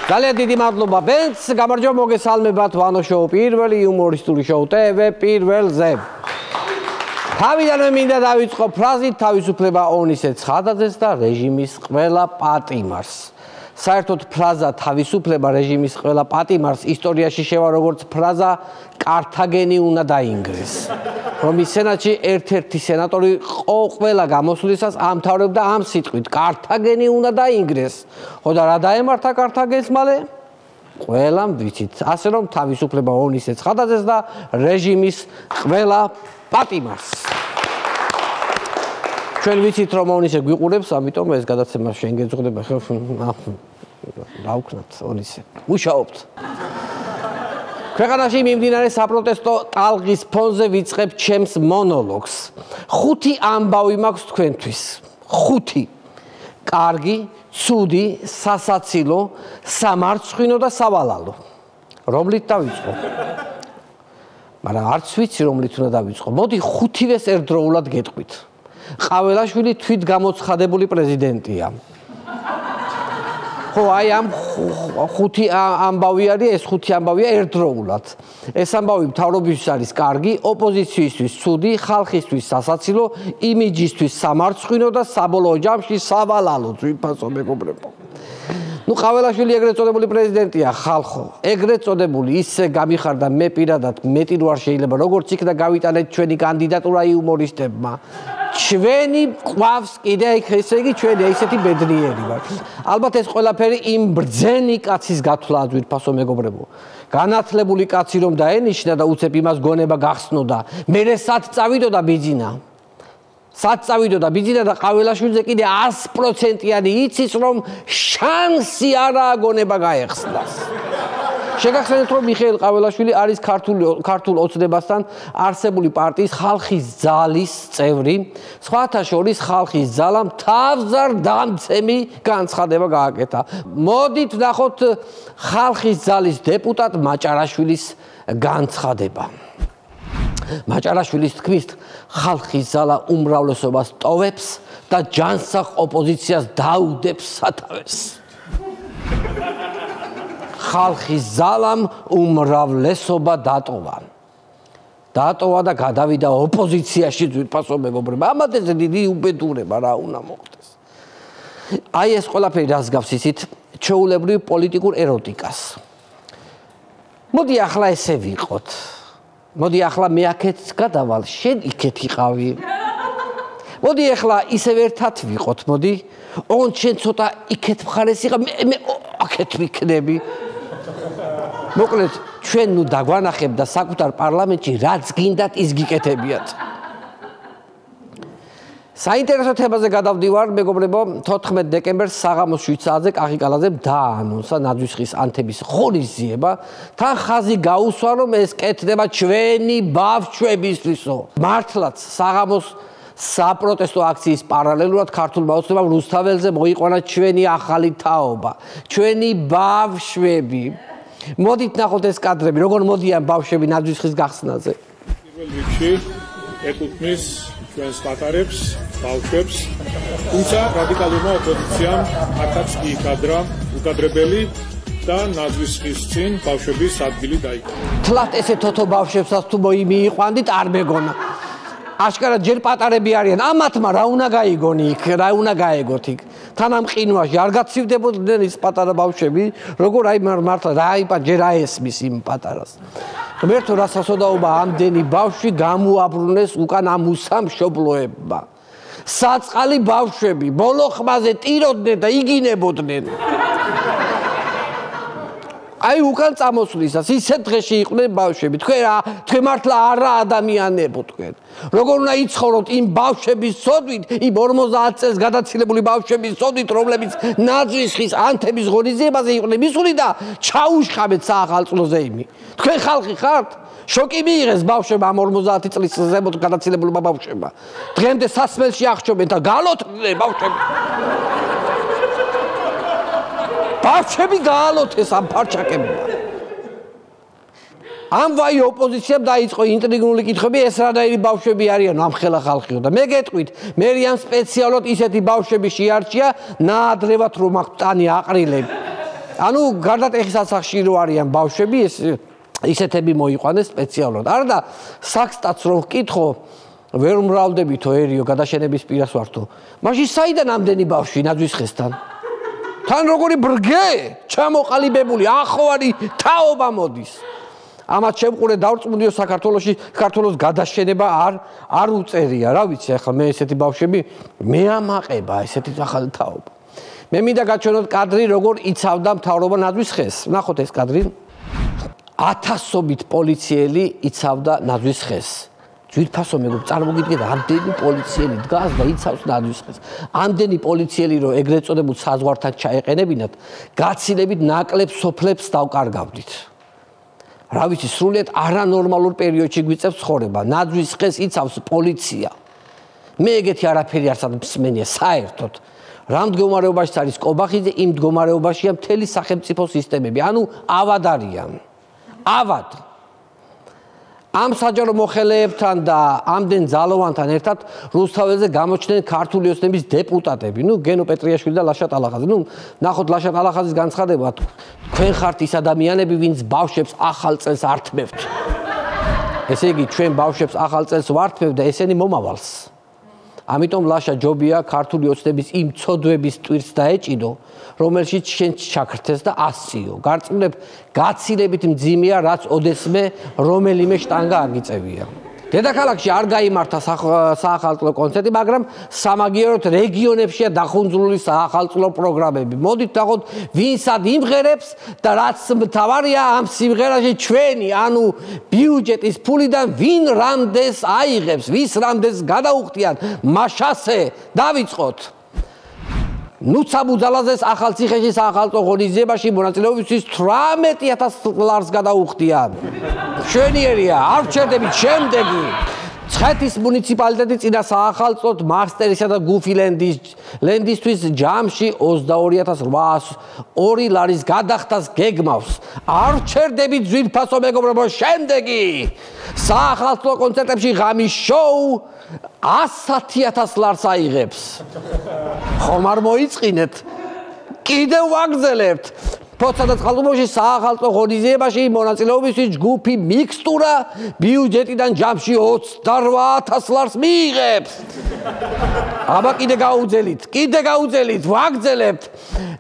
ძალიან დიდი მადლობა ბენს, გამარჯობა მოგესალმებათ ვანო შოუ პირველი იუმორისტული შოუ TV პირველზე. თავიდანვე მინდა დავიწყო ფრაზით თავისუფლება ონისე ცხადაძეს და რეჟიმის ყველა პატიმარს. საერთოდ ფრაზა თავისუფლება რეჟიმის ყველა პატიმარს ისტორიაში შევა როგორც ფრაზა კართაგენი უნდა დაინგრეს. რომის სენატში ერთ-ერთი სენატორი ყველა გამოსვლისას ამთავრებდა ამ სიტყვით კართაგენი უნდა დაინგრეს. ხო და რა დაემართა კართაგენს მალე? ყველამ ვიცით. ასე რომ თავისუფლება ონისე ცხადაძეს და რეჟიმის ყველა პატიმარს. ჩვენ ვიცით რომ ონისე გვიყურებს, ამიტომ ეს გადაცემა შენ გეძღდება ხო? რა ვქნათ ონისე. მუშაობთ. ქვეყანაში მიმდინარე საპროტესტო ტალღის ფონზე ვიწყებ ჩემს მონოლოგს. 5 ამბავი მაქვს თქვენთვის. 5. კარგი, ცუდი, სასაცილო, სამარცხვინო და სავალალო. რომლით დავიწყო? მაგრამ არც ვიცი რომლით უნდა დავიწყო. მოდი 5-ვეს ერთდროულად გეტყვით. ყაველაშვილი თვით გამოცხადებული პრეზიდენტია. ხო, აი ამ 5 ამბავი არის, ეს 5 ამბავია ერთდროულად. ეს ამბავი მთავრობისთვის არის კარგი, ოპოზიციისთვის ცუდი, ხალხისთვის სასაცილო, იმიჯისთვის სამარცხვინო და საბოლოო ჯამში სავალალო, ძვირფასო მეგობრებო. ნუ ყაველაშვილი ეგრეთ წოდებული პრეზიდენტია, ხალხო. ეგრეთ წოდებული ისე გამიხარდა მე პირადად მეტი რო არ შეიძლება როგორც იქნა გავიტანეთ ჩვენი კანდიდატურა იუმორისტებმა. ჩვენი ყავს კიდე ესე იგი ჩვენი ესეთი ბედნიერი ვარ. ალბათ ეს ყველაფერი იმ ბრძენი კაცის გათვლაა ძვირფასო მეგობრებო. განათლებული კაცი რომ დაენიშნა და უცებ იმას გონება გახსნოდა. მერე სად წავიდოდა ბიძინა. სად წავიდოდა ბიძინა და ყაველაშვილზე კიდე 100%-იანი იცის რომ შანსი არაა გონება გაეხსნას. შეგახსენებთ რომ მიხეილ ყაველაშვილი არის ქართულ ოცნებასთან არსებული პარტიის ხალხის ძალის წევრი. სხვათა შორის ხალხის ძალამ თავზარდამცემი განცხადება გააკეთა. მოდით ვნახოთ ხალხის ძალის დეპუტატ მაჭარაშვილის განცხადება. მაჭარაშვილის თქმით, ხალხის ძალა უმრავლესობას ტოვებს და ჯანსაღ ოპოზიციას დაუდებს სათავეს. ხალხის ძალამ უმრავლესობა დატოვა. დატოვა და გადავიდა ოპოზიციაში ძვირფასო მეგობრებო. ამათ ეს დიდი უბედურება რა უნდა მოხდეს. აი ეს ყველაფერი რას გავსიცით ჩვეულებრივ პოლიტიკურ ეროტიკას. მოდი ახლა ესე ვიყოთ. მოდი ახლა მე აქეთ გადავალ, შენ იქეთ იყავი. მოდი ახლა ისევ ერთად ვიყოთ, მოდი. ოღონდ შენ ცოტა იქეთ მხარეს იყავ, მე აქეთ ვიქნები. მოკლედ, ჩვენ ნუ დაგვანახებ და საკუთარ პარლამენტში რაც გინდათ ის გიკეთებიათ. საინტერესო თემაზე გადავდივარ, მეგობრებო, 14 დეკემბერს საღამოს 7 საათზე კახიკალაძემ დაანონსა ნაძვისხის ანთების ღონისძიება. თან ხაზი გაუსვა, რომ ეს კეთდება ჩვენი ბავშვებისთვისო. მართლაც საღამოს საპროტესტო აქციის პარალელურად ქართულმა ოცნებამ რუსთაველზე მოიყვანა ჩვენი ახალი თაობა, ჩვენი ბავშვები. მოდით ნახოთ ეს კადრები, როგორ მოდიან ბავშვები ნაძვისხის გახსნაზე. პირველ რიგში ეკუთვნის ჩვენს პატარებს, ბავშვებს, თუმცა რადიკალურმა ოპოზიციამ აქაც იკადრა უკადრებელი და ნაძვისხის წინ ბავშვების ადგილი დაიკავა. თლათ ესე თოთო ბავშვებსაც თუ მოიმიიყვანდით არ მეგონა. აშკარად ჯერ პატარები არიან, ამათმა რა უნდა გაიგონი იქ, რა უნდა გაეგოთ იქ. თან ამ ყინვაში არ გაცივდებოდნენ ის პატარა ბავშვები, როგორ აი მართლა რა იპა ჯერ აესმის იმ პატარას. ღმერთო რა სასოდაობა ამდენი ბავშვი გამოაბრუნეს უკან ამ უსამშობლოებმა. საწყალი ბავშვები ბოლო ხმაზე ტიროდნენ და იგინებოდნენ. აი უკან წამოსვლისას ისეთ დღეში იყვნენ ბავშვები. თქვენ მართლა არა ადამიანებო თქვენ. როგორ უნდა იცხოვროთ იმ ბავშვების სოდვით, იმ 50 წელს გადაცილებული ბავშვების სოდვით, რომლებიც ნაძვისხის ანთების ღონისძიებაზე იყვნენ მისული და ჩაუშხამეთ საახალწლოზე იმი. თქვენ ხალხი ხართ? შოკი მიიღეს ბავშვებმა ამ 50 წლის ზემოთ გადაცილებულმა ბავშვებმა. დღემდე სასმელში აღჭობენ და გალოთდნენ ბავშვები. ბავშვები გაალოთეს ამ ფარჩაკებმა. ამ ვაი ოპოზიციამ დაიწყო ინტრიგული კითხვები, ეს რანაირი ბავშვები არიან ამ ხელა ხალხიო და მე გეტყვით, მე რიან სპეციალურად ისეთი ბავშვები შეარჩია, ნაადრევად რომ აქვს ტანი აყრილები. ანუ გარდატეხის ასახში რო არიან ბავშვები, ისეთები მოიყვანეს სპეციალურად. არა და საქსტაც რომ ვკითხო, ვერ მრავლდებითოერიო გადაშენების პირას ვართო. მაშინ საიდან ამდენი ბავშვი ნაძვის ხესთან? თან როგორი ბრგე, ჩამოყალიბებული, ახოვანი თაობა მოდის. ამათ შემყურე დავრწმუნდიო საქართველოს გადაშენება არ უწერია, რა ვიცი, ახლა მე ესეთი ბავშვები მე ამაყება ესეთი ახალი თაობა. მე მინდა გაჩვენოთ კადრი, როგორ იცავდა მთავრობა ნაძვის ხეს. ნახოთ ეს კადრი. 1000-ობით პოლიციელი იცავდა ნაძვის ხეს. ძვირფასო მეგობ, წარმოგიდგენთ, ამდენი პოლიციელი დგას და იცავს ნაძვის ხეს. ამდენი პოლიციელი რო ეგრეთ წოდებულ საზღვართან ჩაეყენებინათ, გაცილებით ნაკლებ სოფლებს დავკარგავდით. რა ვიცი, სრულიად არანორმალურ პერიოდში გვიწევს ცხოვრება. ნაძვის ხეს იცავს პოლიცია. მე ეგეთი არაფერი არც მსმენია საერთოდ. რა მდგომარეობაში არის კობახიძე, იმ მდგომარეობაშია მთელი სახელმწიფო სისტემები. ანუ ავად არიან. ავად. ამ საჯარო მოხელეებთან და ამდენ ძალოვანთან ერთად რუსთაველზე გამოჩნდნენ ქართული ოცნების დეპუტატები. გენო პეტრიაშვილი და ლაშა ტალახაძე. ნახოთ ლაშა ტალახაძის განცხადება. თქვენ ხართ ის ადამიანები, ვინც ბავშვებს ახალ წელს ართმევთ. ესე იგი, ჩვენ ბავშვებს ახალ წელს ვართმევთ და ესენი მომავალს. ამიტომ ლაშა ჯობია ქართული ოცნების იმ ცოდვების ტვირს დაეჭიდო, რომელშიც შენ ჩაქრთეს და ასწიო. გარწმუნებ, გაცილებით მძიმეა, რაც ოდესმე რომელიმე შტანგა აგიწევია. დედაქალაქში არ გაიმართა საახალწლო კონცერტი, მაგრამ სამაგიეროდ რეგიონებშია დახუნძურული საახალწლო პროგრამები. მოდით ნახოთ, ვინსად იმღერებს და რაც მთავარია ამ სიმღერაში ჩვენი, ანუ ბიუჯეტის ფულიდან ვინ რამდენს აიღებს, ვის რამდენს გადაუხდიან, მაშასე დავიწყოთ. ნუცა ბუძალაძეს ახალციხეში საახალწლო ღონისძიებაში მონაწილეობისთვის 18000 ლარს გადაუხდიან. მშვენიერია, არ ვჩერდებით შემდეგი. ცხეთის მუნიციპალიტეტი წინა საახალწლოდ მასტერისა და გუფი ლენდისთვის ჯამში 22802 ლარის გადახდას გეგმავს. არ ვჩერდებით ძვირფასო მეგობრებო, შემდეგი. საახალწლო კონცერტებში ღამის შოუ 100000 ლარს აიღებს. ხომ არ მოიწყინეთ? კიდევ ვაგრძელებთ. ფოცა და წყალტუბოში საახალწლო ღონისძიებაში მონაწილეობისთვის ჯგუფი მიქსტურა ბიუჯეტიდან ჯამში 28000 ლარს მიიღებს. აბა კიდე გაუძელით, ვაგრძელებთ.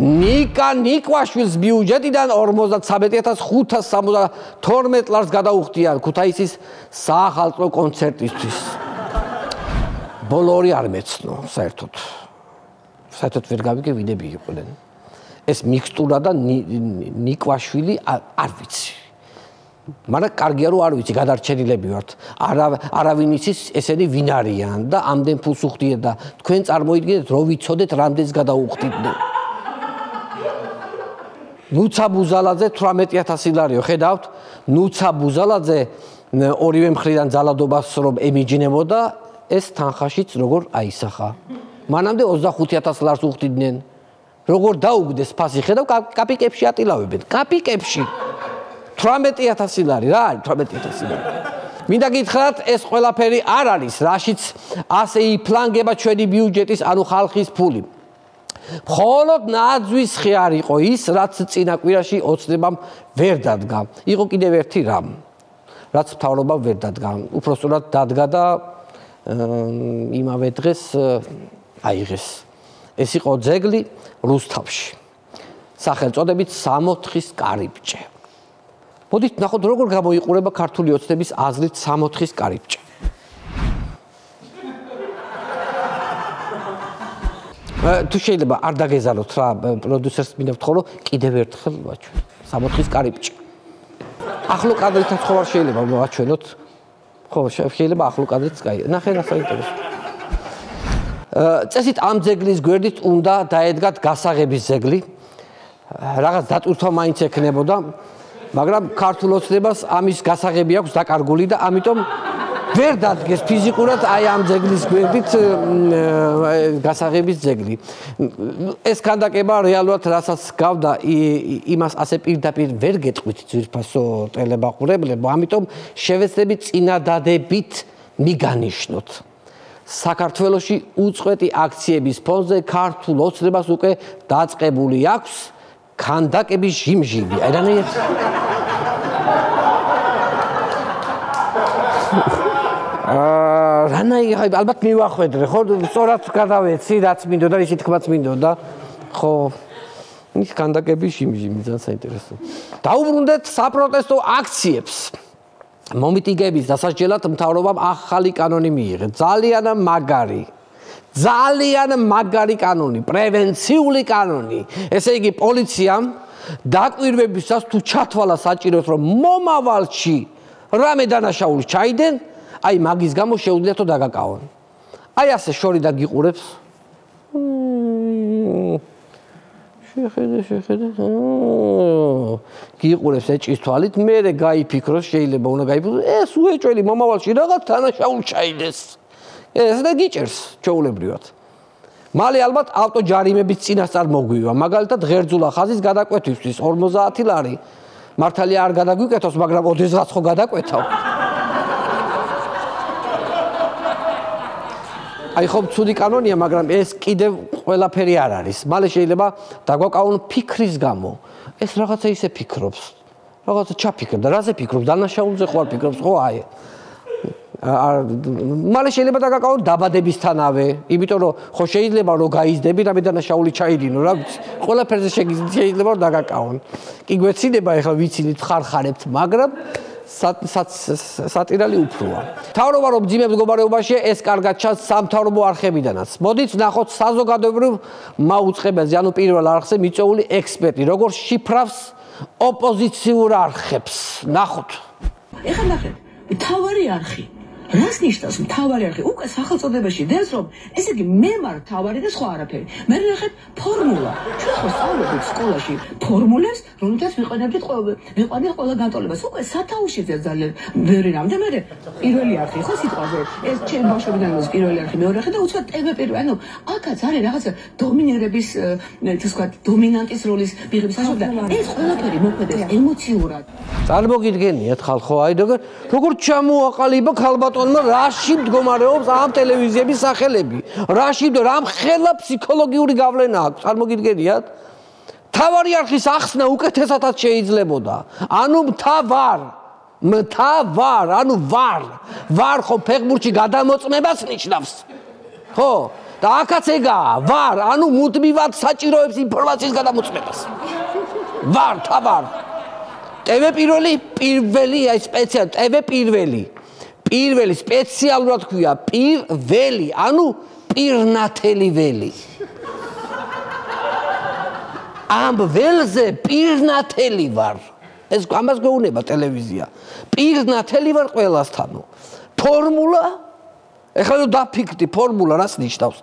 ნიკა ნიკვაშვილს ბიუჯეტიდან 53572 ლარს გადაუხდიან ქუთაისის საახალწლო კონცერტისთვის. ბოლო ორი არ მეცნო, საერთოდ ვერ გავიგე ვინები იყვნენ. ეს მიქსტურა და ნიკვაშვილი არ ვიცი. მაგრამ კარგია რომ არ ვიცი, გადარჩენილები ვართ. არავინ იცის ესენი ვინ არიან და ამდენ ფულს უხდიეთ და თქვენ წარმოიდგინეთ რომ ვიცოდეთ რამდენს გადაუხდიდნენ. ნუცა ბუზალაძე 18000 ლარიო, ხედავთ? ნუცა ბუზალაძე ორივე მხრიდან ძალადობას რომ ემიჯნებოდა, ეს თანხაშიც როგორ აისახა. მანამდე 25000 ლარს უხდიდნენ. როგორ დაუგდეს ფასი, ხედავ, კაპიკებში ატილავებენ. კაპიკებში 18000 ლარი, რა არის 18000 ლარი? მინდა გითხრათ, ეს ყველაფერი არ არის, რაშიც ასე იფლანგება ჩვენი ბიუჯეტის, ანუ ხალხის ფული. მხოლოდ ნაძვის ხე არ იყო ის, რაც წინა კვირაში ოცნებამ ვერ დადგა. იყო კიდევ ერთი რამ, რაც მთავრობამ ვერ დადგა. უпростоრად დადგა და იმავე დღეს აიღეს. ეს იყო ძეგლი რუსთავში. სახელწოდებით 64-ის კარიბჭე. მოდით ნახოთ როგორ გამოიყურება ქართული ოცნების აზრით 64-ის კარიბჭე. თუ შეიძლება არ დაგეზაროთ რა, პროდიუსერს მინდა ვთხოვო, რომ კიდევ ერთხელ ვაჩვენო 64-ის კარიბჭე. ახლო კადრითაც ხო არ შეიძლება ვაჩვენოთ. ხო, შეიძლება ახლო კადრიც კაი. ნახე რა საინტერესო. წესით ამ ძეგლის გვერდით უნდა დაედგათ გასაღების ძეგლი. რაღაც დატვირთვა მაინც ექნებოდა, მაგრამ ქართულ ოცნებას ამის გასაღები აქვს დაკარგული და ამიტომ ვერ დადგეს ფიზიკურად აი ამ ძეგლის გვერდით გასაღების ძეგლი. ეს ქანდაკება რეალურად რასაც გავდა იმას ასე პირდაპირ ვერ გეტყვით ძვირფასო ტელემაყურებლებო, ამიტომ შევეცდებით წინადადებით მიგანიშნოთ. საქართველოში უწყვეტი აქციების ფონზე ქართულ ოცნებას უკვე დაწყებული აქვს ქანდაკების ჟიმჟიმი. აი რანაირად რანაირად ალბათ მივახვედრე, ხო? სწორად გადავეცი, რაც მინდოდა, ისე თქმაც მინდოდა. ხო. ის ქანდაკების ჟიმჟიმი ძალიან საინტერესო. დაუბრუნდეთ საპროტესტო აქციებს. მომიტინგების დასაჯელად მთავრობამ ახალი კანონი მიიღეს. ძალიან მაგარი კანონი, პრევენციული კანონი. ესე იგი პოლიციამ დაკვირვებისას თუ ჩათვალა საჭიროებს, რომ მომავალში რამე დანაშაული ჩაიდენ, აი მაგის გამო შეუძლიათო დაგაკავონ. აი ასე შორი და გიყურებს. შეხედე. გიყურებს ეჭის თვალით, მერე გაიფიქროს, შეიძლება უნდა გაიფიქროს, ეს უეჭველი მომავალში რაღაც დანაშაული ჩაიდეს. ეს და გიჭერს ჩაულებრივად. მალე ალბათ ავტოჯარიმების წინასწარ მოგვივა, მაგალითად ღერძულა ხაზის გადაკვეთისთვის 50 ლარი. მართალია არ გადაგვიკეთოს, მაგრამ ოდესღაც ხო გადაკვეთავ. აი ხომ ცუდი კანონია, მაგრამ ეს კიდევ ყველაფერი არ არის. მალე შეიძლება დაგვაკავონ ფიქრის გამო. ეს რაღაცა ისე ფიქრობს. რაღაცა ჩაფიქრდა, რაზე ფიქრობს? დანაშაულზე ხო არ ფიქრობს, ხო აი. მალე შეიძლება დაგაკავონ დაბადებისთანავე, იმიტომ რომ ხო შეიძლება რომ გაიზდები, რამე დანაშაული ჩაიდინო, რა ვიცი. ყველაფერზე შეიძლება რომ დაგაკავონ. კი გვეცინება ეხლა ვიცინით ხარხარებთ, მაგრამ სატირალი უფროა. მთავრობა რომ ძიმე მდგომარეობაში ეს კარგად ჩანს სამთავრობო არხებიდანაც. მოდით ვნახოთ საზოგადოებრივ მაუწყებელზე, ანუ პირველ არხზე მიწვეული ექსპერტი, როგორ შიფრავს ოპოზიციურ არხებს. ნახოთ. ეხლა ნახეთ, მთავარი არხი. რას ნიშნავს მთავარი არხი? უკვე სახელწოდებაში დევს, რომ ესე იგი მე ვარ მთავარი და სხვა არაფერი. მე ნახეთ ფორმულა. ჩვენ ხო სწავლობთ სკოლაში ფორმულებს, რომელთაც ვიყვანებთ ყველა განტოლებას. უკვე სათაუშიზე ძალიან ბევრი რამე. მე პირველი არხი ხო სიტყვაზე. ეს ჩემ ბავშვობიდან მოს პირველი არხი, მეორე არხი და უცბად TV პირველი. ანუ აქაც არის რაღაცა დომინირების, თქო ვთქვათ, დომინანტის როლის მიღების ასოთა. ეს ყველაფერი მოქმედებს ემოციურად. წარმოგიდგენიათ ხალხო, აი როგორ ჩამოაყალიბა ქალბატონმა რაში მდგომარეობს ამ ტელევიზიების სახელები. რაში რამ ხელა ფსიქოლოგიური გავლენა აქვს, წარმოგიდგენიათ? მთავარი არხის ახსნა უკეთესადაც შეიძლებოდა. ანუ მთავარ, ანუ ვარ ხო ფეხბურთში გადამოწმებას ნიშნავს. ხო? და აქაც ეგაა, ვარ, ანუ მუდმივად საჭიროებს ინფორმაციის გადამოწმებას. მთავარ. TV პირველი, აი სპეციალ TV პირველი სპეციალურად ქვია პირველი, ანუ პირნათელი ველი. ამ ველზე პირნათელი ვარ. ეს ამას გვეუბნება ტელევიზია. პირნათელი ვარ ყველასთანო. ფორმულა, ეხლა რომ დაფიქრდი, ფორმულა რას ნიშნავს?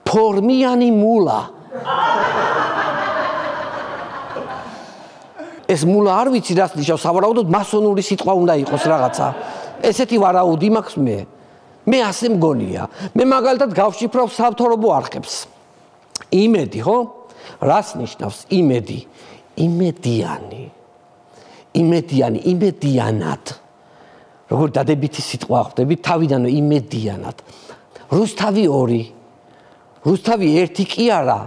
ფორმიანი მულა. ეს მულა არ ვიცი რას ნიშნავს, სავარაუდოდ მასონური სიტყვა უნდა იყოს რაღაცა. ესეთი ვარაუდი მაქვს მე ასე მგონია. მე მაგალითად გავშიფრავ სამთავრობო არხებს. იმედი, ხო? რას ნიშნავს იმედი? იმედიანად. როგორ დადებითი სიტყვა ხვდები, თავიდანვე იმედიანად. რუსთავი 2. რუსთავი 1 კი არა,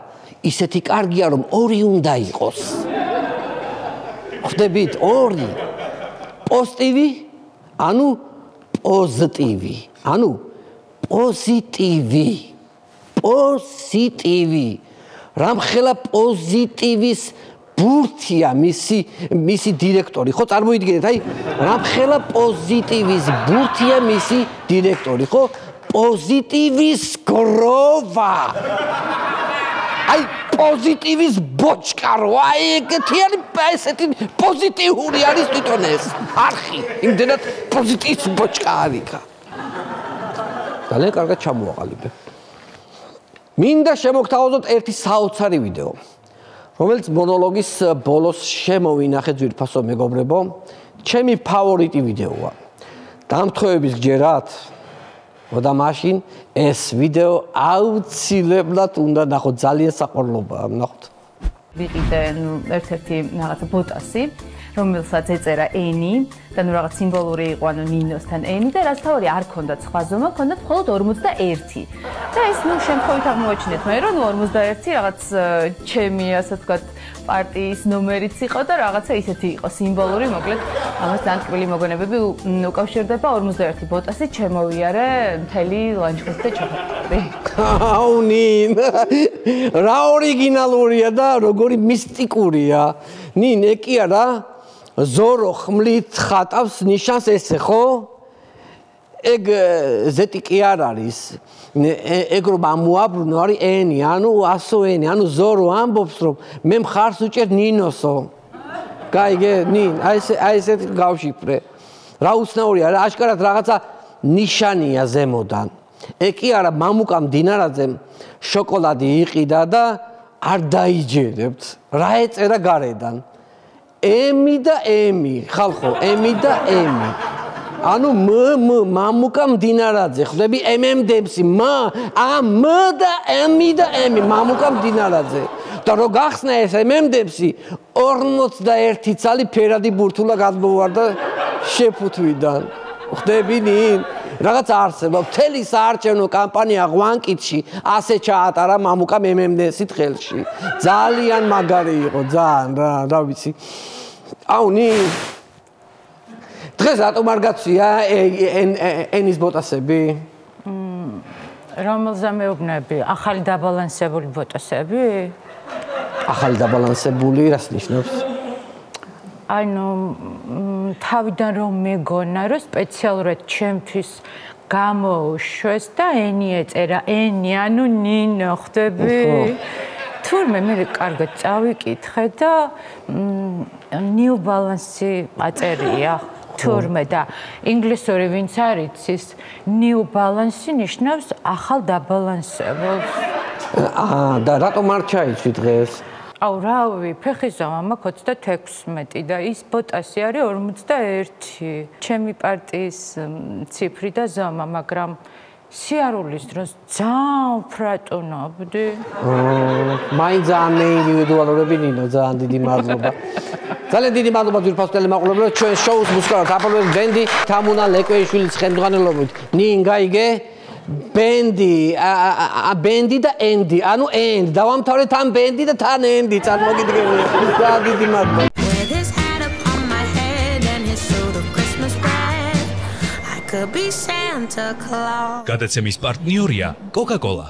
ისეთი კარგია რომ 2 უნდა იყოს. ხვდებით 2. პოზიტივი, ანუ პოზიტივი, ანუ პოზიტივი. რამხელა პოზიტივის ბურთია მისი დირექტორი, ხო წარმოიდგინეთ, აი რამხელა პოზიტივის ბურთია მისი დირექტორი, ხო? პოზიტივის გროვა. აი პოზიტივის ბოჭკარო, აი ესეთი პოზიტიური არის თვითონ ეს არხი, იმდენად პოზიტივის ბოჭკა არის. ძალიან კარგად ჩამოაყალიბე. მინდა შემოგთავაზოთ ერთი საოცარი ვიდეო, რომელიც მონოლოგის ბოლოს შემოვინახეთ ძვირფასო მეგობრებო, ჩემი ფავორიტი ვიდეოა. დამთხოვების გჯერათ? და მაშინ ეს ვიდეო აუცილებლად უნდა ნახოთ, ძალიან საყვარლობაა, ნახოთ. ვიყიდე ერთ-ერთი რაღაცა ბოტასი, რომელსაც ეწერა ენი და რაღაც სიმბოლური იყო, ანუ ნინოსთან ენი და რაც თავი არ ქონდათ სხვა ზომა, ქონდათ მხოლოდ 41. და ეს შემთხვევით აღმოაჩინეთ მე, რომ 41 რაღაც ჩემი, ასე ვთქვათ, პარტიის ნომერიც იყო და რაღაცა ისეთი იყო სიმბოლური, მოკლედ ამას ძალიან ტკბილი მოგონებები უკავშირდება 51 ბოტასი ჩემოვიარე მთელი ლანჩხუთი და ჩაფეთქები. ნინ, რა ორიგინალურია და როგორი მისტიკურია. ნინ, ეკი არა ზორო ხმლით ხატავს ნიშანს ესე, ხო? ეგ ზეტი კი არ არის. ეგ რომ ამოაბრუნო არის ენი, ანუ ასო ენი, ანუ ზორო ამბობს რომ მე მხარს უჭერ ნინოსო. გაიგე, ნინ, აი ესეთ გავშიფრე. რა უცნაურია, აშკარად რაღაცა ნიშანია ზემოდან. ეგ კი არა მამუკა მდინარაძემ შოკოლადი იყიდა და არ დაიჯერებთ. რა ეწერა გარედან? ემი და ემი, ხალხო, ემი და ემი. ანუ მამუკა მდინარაძე, ხვდები ემემდემსი, მა და ემი და ემი, მამუკა მდინარაძე. და რო გახსნა ეს ემემდემსი, 41 წალი ფერადი ბურთულა გადმოვარდა შეფუთვიდან. ხვდები ნინ? რაღაც არსება, მთელი საარჩევნო კამპანია ღვანკითში ასე ჩაატარა მამუკა ემემდემსით ხელში. ძალიან მაგარი იყო, ძალიან, რა ვიცი. აუ ნინ დღეს რატომ არ გაცვია ენის ბოტასები? რომელზე მეუბნები? ახალი დაბალანსებული ბოტასები? ახალი დაბალანსებული რას ნიშნავს? ანუ თავიდან რომ მეგონა რომ სპეციალურად ჩემთვის გამოუშვეს და ენი ეწერა, ენი, ანუ ნინო, ხვდები? თურმე მე კარგად წავიკითხე და New Balance აწერია. თურმე და ინგლისური ვინც არის ის New Balance ნიშნავს ახალ დაბალანსებულს. და რატომ არ ჩაიცვი დღეს? აუ რავი, ფეხის ზომა მაქვს 26 და ის ბოტასი არის 41. ჩემი პარტიის ციფრი და ზომა, მაგრამ სიარულის დროს ძალიან ვფრატუნობდი. მაინც ძალიან ინდივიდუალურები ნინო, ძალიან დიდი მადლობა. ძალიან დიდი მადლობა ძვირფას ტელემაყურებლებს, ჩვენ შოუს მუსიკალად აპლოდებს ბენდი თამუნა ლეკვეიშვილის ხელმძღვანელობით. ნინ გაიგე? ბენდი და ენდი, ანუ ენდი. დავამთავრეთ ამ ბენდი და თან ენდი, წარმოგიდგენია. ძალიან დიდი მადლობა. გადაცემის პარტნიორია Coca-Cola.